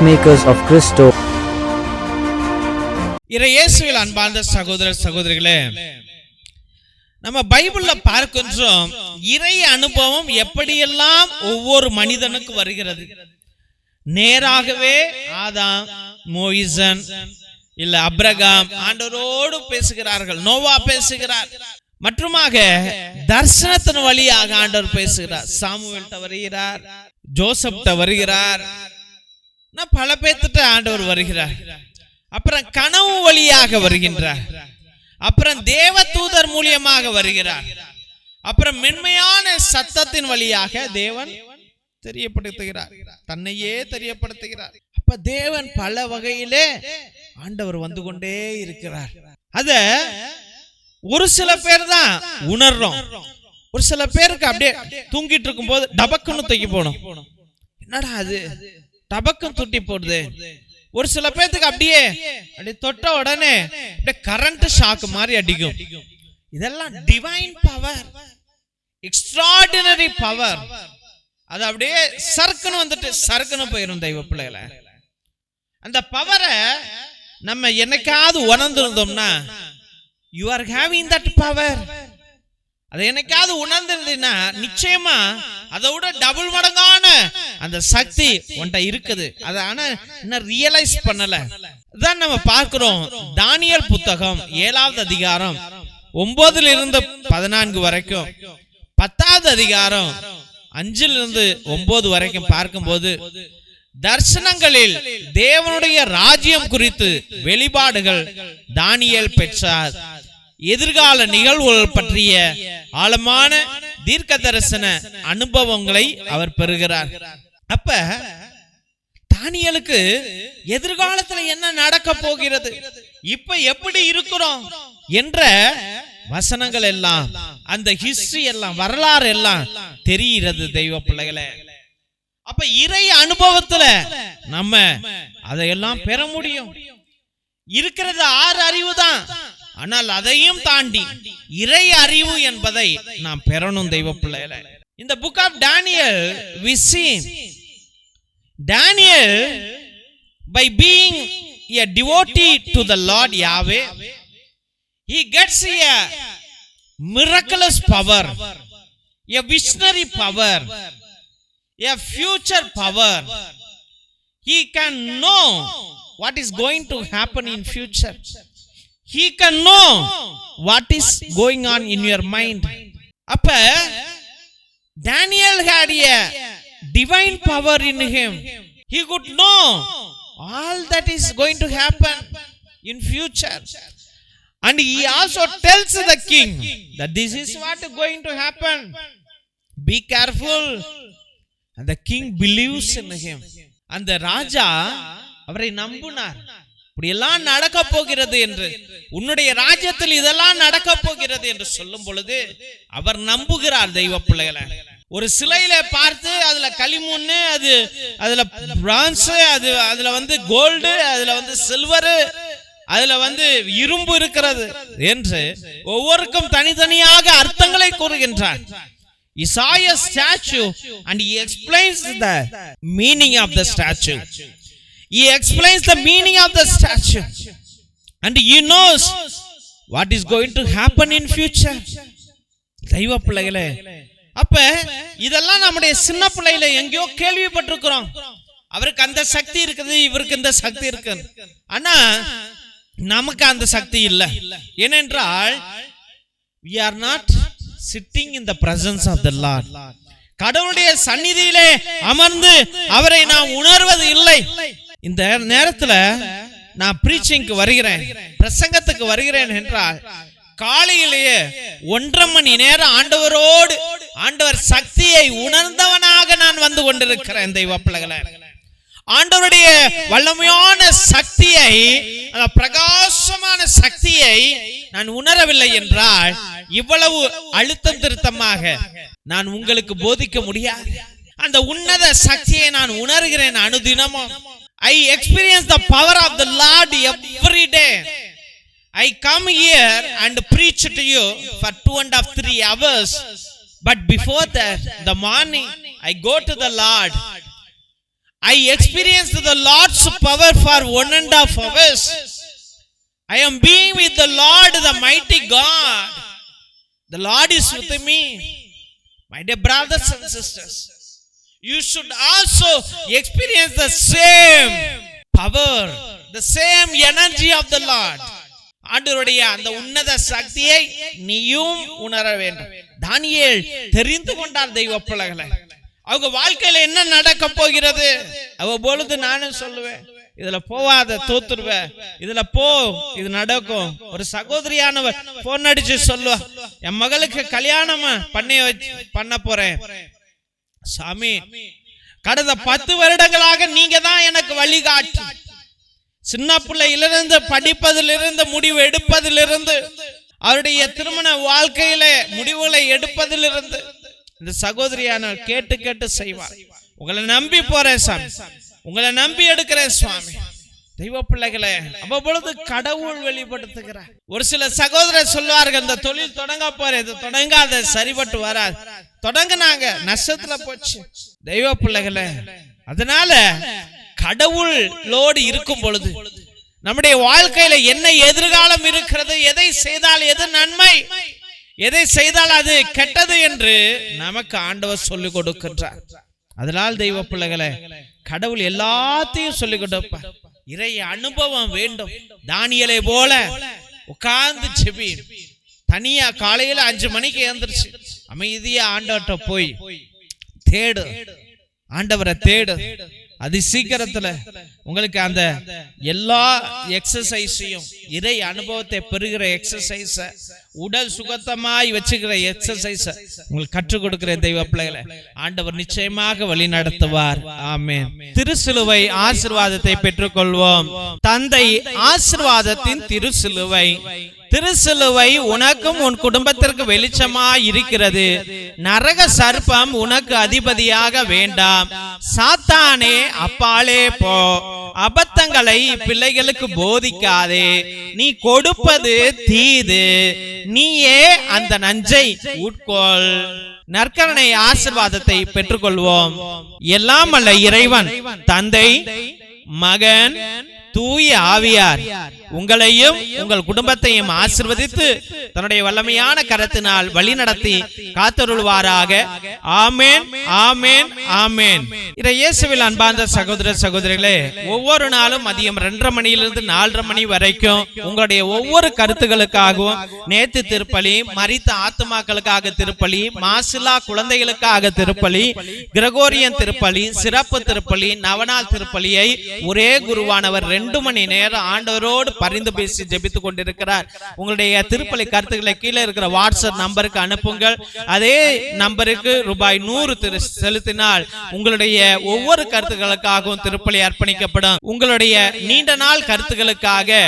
Peacemakers of Christo. இயேசுவில் அன்பார்ந்த சகோதர சகோதரிகளே, நம்ம பைபிள்ல பார்க்கின்றோம் இறை அனுபவம் எப்படியெல்லாம் ஒவ்வொரு மனிதனுக்கு வருகிறது. நேராகவே ஆதாம், மோயிசன் இல்ல அப்ரகாம் ஆண்டவரோடு பேசுகிறார்கள், நோவா பேசுகிறார். மற்றுமாக தரிசனத்தின் வழியாக ஆண்டவர் பேசுகிறார். சாமுவேல்ட்ட வருகிறார், ஜோசப்ட்ட வருகிறார், பல பேர்த்திட்ட ஆண்டவர் வருகிறார். அப்புறம் கனவு வழியாக வருகின்றார். அப்புறம் தேவ தூதர் மூலியமாக வருகிறார். அப்புறம் மென்மையான சத்தத்தின் வழியாக தேவன் தெரியப்படுத்துகிறார், தன்னையே தெரியப்படுத்துகிறார். அப்ப தேவன் பல வகையிலே ஆண்டவர் வந்து கொண்டே இருக்கிறார். அத ஒரு சில பேர் தான் உணர்றோம். ஒரு சில பேருக்கு அப்படியே தூங்கிட்டு இருக்கும் போது டபக்குன்னு தூக்கி போடும். என்னடா அது டபக்குன்னு துட்டி போடுது. ஒரு சில பேருக்கு அப்படியே தொட்ட உடனே கரண்ட் ஷாக் மாதிரி அடிக்கும். இதெல்லாம் டிவைன் பவர், எக்ஸ்ட்ராடினரி பவர். அது அப்படியே சறுக்குன்னு வந்துட்டு சறுக்குன்னு போயிடும் தெய்வ பிள்ளைகளை. அந்த பவரை நம்ம என்னைக்காவது உணர்ந்திருந்தோம்னா, you are having that power. அதை என்னைக்காவது உணர்ந்திருந்தீங்கன்னா நிச்சயமா அதை விட டபுள் மடங்கான அந்த சக்தி உன்கிட்ட இருக்குது. அதை ஆனா இன்னும் ரியலைஸ் பண்ணல. இதான் நம்ம பார்க்கிறோம். தானியேல் புத்தகம் 7வது அதிகாரம் 9 to 14 வரைக்கும், 10வது அதிகாரம் 5 to 9 வரைக்கும் பார்க்கும்போது தரிசனங்களில் தேவனுடைய ராஜ்யம் குறித்து வெளிப்பாடுகள் தானியேல் பெற்றார். எதிர்கால நிகழ்வுகள் பற்றிய ஆழமான தீர்க்க தரிசன அனுபவங்களை அவர் பெறுகிறார். அப்ப தானியேலுக்கு எதிர்காலத்துல என்ன நடக்க போகிறது, இப்ப எப்படி இருக்கிறோம் என்ற வசனங்கள் எல்லாம், அந்த ஹிஸ்டரி எல்லாம், வரலாறு எல்லாம் தெரிகிறது தெய்வ பிள்ளைகளே. அப்ப இறை அனுபவத்துல நம்ம அதையெல்லாம் பெற முடியும். இருக்கிறது 6 அறிவு தான், ஆனால் அதையும் தாண்டி இறை அறிவு என்பதை நாம் பெறணும் தெய்வ பிள்ளைகளே. இந்த book of Daniel we see Daniel, by being a devotee to the Lord Yahweh, he gets a miraculous power, a visionary power, a future power. He can know what is going to happen in future. He can know what is going on in your mind. அப்ப Daniel had a divine power in him. He could know all that is going to happen in future. And he also tells the king that this is what is going to happen. Be careful. And the king believes in him. அந்த ராஜா அவரை நம்பினார். இப்படி எல்லாம் நடக்க போகிறது என்று, உன்னுடைய ராஜ்யத்தில் இதெல்லாம் நடக்க போகிறது என்று சொல்லும் பொழுது அவர் நம்புகிறார் தெய்வ பிள்ளைகளை. ஒரு சிலையில பார்த்து அதுல களிமண்ணு, அதுல பிரான்ஸ், அதுல கோல்டு, அதுல சில்வர், அதுல இரும்பு இருக்கிறது என்று ஒவ்வொருக்கும் தனித்தனியாக அர்த்தங்களை கூறுகின்றார். He saw a statue and he explains the meaning of the statue. He explains the meaning of the statue and he knows what is going to happen in future. தெய்வ பிள்ளைகளே, அப்ப இதெல்லாம் நம்முடைய சின்ன பிள்ளையில எங்கேயோ கேள்விப்பட்டிருக்கிறோம். அவருக்கு அந்த சக்தி இருக்குது, இவருக்கு இந்த சக்தி இருக்கு. ஆனா நமக்கு அந்த சக்தி இல்லை. ஏனென்றால் we are not sitting in the presence of the Lord. கடவுளுடைய சந்நிதியிலே அமர்ந்து அவரை நாம் உணர்வது இல்லை. இந்த நேரத்துல நான் பிரீச்சிங்க்கு வருகிறேன், பிரசங்கத்துக்கு வருகிறேன் என்றால் காலையிலேயே 1.5 மணி நேரம் ஆண்டவரோடு, ஆண்டவர் சக்தியை உணர்ந்தவனாக நான் வந்து கொண்டிருக்கிறேன் தெய்வ பிள்ளைகளே. ஆண்டவருடைய வல்லமையான சக்தியை, அந்த பிரகாசமான சக்தியை நான் உணரவில்லை என்றால் இவ்வளவு அழுத்தம் திருத்தமாக நான் உங்களுக்கு போதிக்க முடியாது. அந்த உன்னத சக்தியை நான் உணர்கிறேன் அனுதினமும். I experience the power of the Lord every day. I come here and preach to you for 2.5-3 hours. But before that, the morning, I go to the Lord I experienced the Lord's power for 1.5 hours. I am being with the Lord, the mighty God. The Lord is with me. My dear brothers and sisters, you should also experience the same power, the same energy of the Lord. ஆண்டவருடைய அந்த உன்னத சக்தியை நீயும் உணர வேண்டும். தானியேல் தெரிந்து கொண்டார் தெய்வ பிள்ளைகளை. அவங்க வாழ்க்கையில என்ன நடக்க போகிறது அவ்வப்பொழுது நானும் சொல்லுவேன், இதுல போவாத தோத்துருவ, இதுல போ இது நடக்கும். ஒரு சகோதரியானவர் போன் அடிச்சு சொல்லுவா, என் மகளுக்கு கல்யாணம் பண்ண போறேன் சாமி, கடந்த 10 வருடங்களாக நீங்க தான் எனக்கு வழிகாட்டி, சின்ன பிள்ளையிலிருந்து படிப்பதிலிருந்து முடிவு எடுப்பதிலிருந்து அவருடைய திருமண வாழ்க்கையில முடிவுகளை எடுப்பதிலிருந்து இந்த சகோதரியான கேட்டு கேட்டு செய்வார். உங்களை நம்பி போறேன் சாமி, உங்களை நம்பி எடுக்கிறேன் சுவாமி. தெய்வ பிள்ளைகளே, அவ்வப்பொழுது கடவுள் வெளிப்படுத்துகிறார். ஒரு சில சகோதரர் சொல்லுவார்கள், இந்த தொழில் தொடங்க போறேன், இது தொடங்காத சரிபட்டு வராது, தொடங்கினாங்க நஷ்டத்துல போச்சு. தெய்வ பிள்ளைகளே, அதனால கடவுளோடு இருக்கும் பொழுது நம்முடைய வாழ்க்கையில என்ன எதிர்காலம் இருக்கிறது, எதை செய்தால் எது நன்மை, எதை செய்தால் அது கெட்டது என்று நமக்கு ஆண்டவர் சொல்லிக் கொடுக்கின்றார். அதனால் தெய்வ பிள்ளைகளே, கடவுள் எல்லாத்தையும் சொல்லிக் கொடுப்பார். இறை அனுபவம் வேண்டும். தானியேலை போல உட்கார்ந்து செபி, தனியா காலையில 5 மணிக்கு எழுந்திருச்சு அமைதியா ஆண்டவர்கிட்ட போய் தேடு, ஆண்டவரை தேடு. அது சீக்கிரத்துல உங்களுக்கு அந்த எல்லா எக்ஸசைஸையும், இறை அனுபவத்தை பெறுகிற எக்ஸசைஸ, உடல் சுகத்தமாய் வச்சுக்கிற எக்ஸசைஸ உங்களுக்கு கற்றுக் கொடுக்கிற தெய்வ பிள்ளைகளை ஆண்டவர் நிச்சயமாக வழி நடத்துவார். ஆமென். திருசிலுவை ஆசீர்வாதத்தை பெற்றுக்கொள்வோம். தந்தை ஆசீர்வாதத்தின் திருசிலுவை. திருசிலுவை உனக்கும் உன் குடும்பத்திற்கு வெளிச்சமாய் இருக்கிறது. நரக சர்ப்பம் உனக்கு அதிபதியாக வேண்டாம். சாத்தானே அப்பாலே போ. அபத்தங்களை பிள்ளைகளுக்கு போதிக்காதே. நீ கொடுப்பது தீது, நீயே அந்த நஞ்சை உட்கொள். நற்கருணை ஆசீர்வாதத்தை பெற்றுக்கொள்வோம். எல்லாம் அல்ல இறைவன், தந்தை, மகன், தூய ஆவியார் உங்களையும் உங்கள் குடும்பத்தையும் ஆசீர்வதித்து தன்னுடைய வல்லமையான கரத்தினால் வழி நடத்தி காத்தருள்வாராக. ஆமென், ஆமென், ஆமென். இயேசுவில் அன்பார்ந்த சகோதர சகோதரிகளே, ஒவ்வொரு நாளும் மதியம் 2:30 மணியிலிருந்து 4:30 மணி வரைக்கும் உங்களுடைய ஒவ்வொரு கருத்துக்களுக்காகவும், நேத்து திருப்பலி, மரித்த ஆத்துமாக்களுக்காக திருப்பலி, மாசிலா குழந்தைகளுக்காக திருப்பலி, கிரகோரியன் திருப்பலி, சிறப்பு திருப்பலி, நவநாள் திருப்பலியை ஒரே குருவானவர் 2 மணி நேரம் ஆண்டவரோடு பரிந்து பேசி ஜெபித்துக் கொண்டிருக்கிறார். உங்களுடைய திருப்பலி கருத்துக்களை கீழே இருக்கிற வாட்ஸ்அப் நம்பருக்கு அனுப்புங்கள். அதே நம்பருக்கு ரூபாய் 100 செலுத்தினால் உங்களுடைய ஒவ்வொரு கருத்துக்களுக்காகவும் திருப்பலி அர்ப்பணிக்கப்படும். உங்களுடைய நீண்ட நாள் கருத்துக்களுக்காக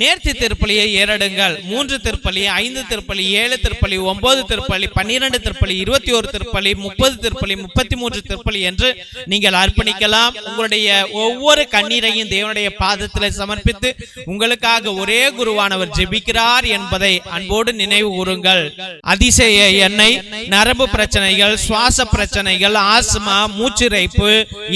நேர்த்தி திருப்பலியை ஏறடுங்கள். 3 திருப்பலி, 5 திருப்பலி, 7 திருப்பலி, 9 திருப்பலி, 12 திருப்பலி, 21 திருப்பலி, 30 திருப்பலி, 33 திருப்பலி என்று நீங்கள் அர்ப்பணிக்கலாம். உங்களுடைய ஒவ்வொரு கண்ணீரையும் தேவனுடைய பாதத்தில் சமர்ப்பித்து உங்களுக்காக ஒரே குருவானவர் ஜெபிக்கிறார் என்பதை அன்போடு நினைவு கூறுங்கள். அதிசய எண்ணெய், நரம்பு பிரச்சனைகள், சுவாச பிரச்சனைகள், ஆஸ்மா, மூச்சிறைப்பு,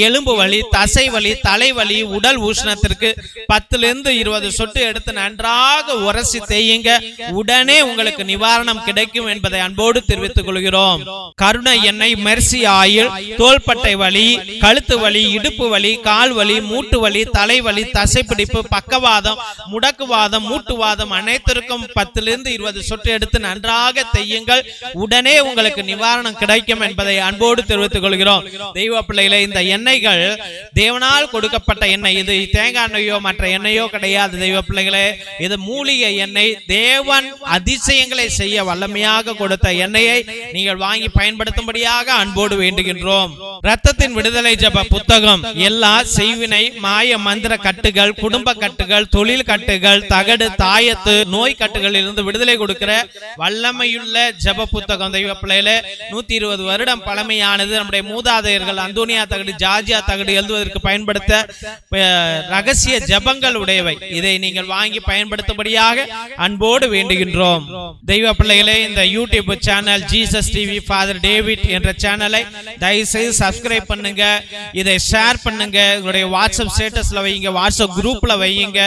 எலும்பு வலி, தசை வலி, தலைவலி, உடல் உஷ்ணத்திற்கு 10 to 20 சொட்டு எடுத்து நன்றாக உரசி தேயுங்க. உடனே உங்களுக்கு நிவாரணம் கிடைக்கும் என்பதை அன்போடு தெரிவித்துக் கொள்கிறோம். கருணை எண்ணெய், மெர்சி ஆயில், தோள்பட்டை வலி, கழுத்து வலி, இடுப்பு வலி, கால் வலி, மூட்டு வலி, தலைவலி, தசைப்பிடிப்பு, பக்கவாதம், முடக்குவாதம், மூட்டுவாதம் அனைத்திற்கும் 10 to 20 சொட்டு எடுத்து நன்றாக தேயுங்கள். உடனே உங்களுக்கு நிவாரணம் கிடைக்கும் என்பதை அன்போடு தெரிவித்துக் கொள்கிறோம். தெய்வ பிள்ளைகளே, இந்த எண்ணெய்கள் தேவனால் கொடுக்கப்பட்ட எண்ணெய். இது தேங்காய் எண்ணெயோ மற்ற எண்ணெயோ கிடையாது. தெய்வ பிள்ளைகளே, இது மூலிகை எண்ணெய். தேவன் அதிசயங்களை செய்ய வல்லமையாக கொடுத்த எண்ணெயை நீங்கள் வாங்கி பயன்படுத்தும்படியாக அன்போடு வேண்டுகின்றோம். இரத்தத்தின் விடுதலை ஜெப புத்தகம். எல்லா செய்வினை, மாய மந்திர கட்டுகள், குடும்ப கட்டுகள், தொழில் கட்டுகள், தகடு, தாயத்து, நோய் கட்டுகளில் இருந்து விடுதலை கொடுக்கிற வல்லமையுள்ள ஜெப புத்தகம். தெய்வ பிள்ளைகளே, 120 வருடம் பழமையானது. நம்முடைய மூதாதையர்கள் அந்தோனியா தகடு, ஜார்ஜியா தகடு எழுதுவதற்கு பயன்படுத்த ரகசிய ஜெபங்கள் உடையவை. இதை நீங்கள் வாங்கி வாங்கி பயன்படுத்தும்படியாக அன்போடு வேண்டுகின்றோம். தெய்வ பிள்ளைகளே, இந்த YouTube channel Jesus TV father David என்ற சேனலை தயவுசெய்து சப்ஸ்கிரைப் பண்ணுங்க, இதை ஷேர் பண்ணுங்க, உங்களுடைய வாட்ஸ்அப் ஸ்டேட்டஸ்ல வையுங்க, வாட்ஸ்அப் குரூப்ல வையுங்க.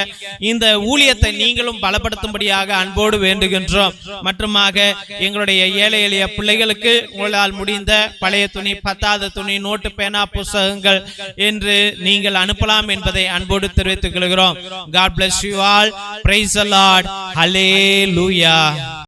இந்த ஊழியத்தை நீங்களும் பலப்படுத்தும்படியாக அன்போடு வேண்டுகின்றோம். மற்றுமாக எங்களுடைய ஏழை எளிய பிள்ளைகளுக்கு உங்களால் முடிந்த பழைய துணி, பத்தாவது துணி, நோட்டு, பேனா, புத்தகங்கள் என்று நீங்கள் அனுப்பலாம் என்பதை அன்போடு தெரிவித்துக் கொள்கிறோம். God bless you all. Praise the Lord. Hallelujah.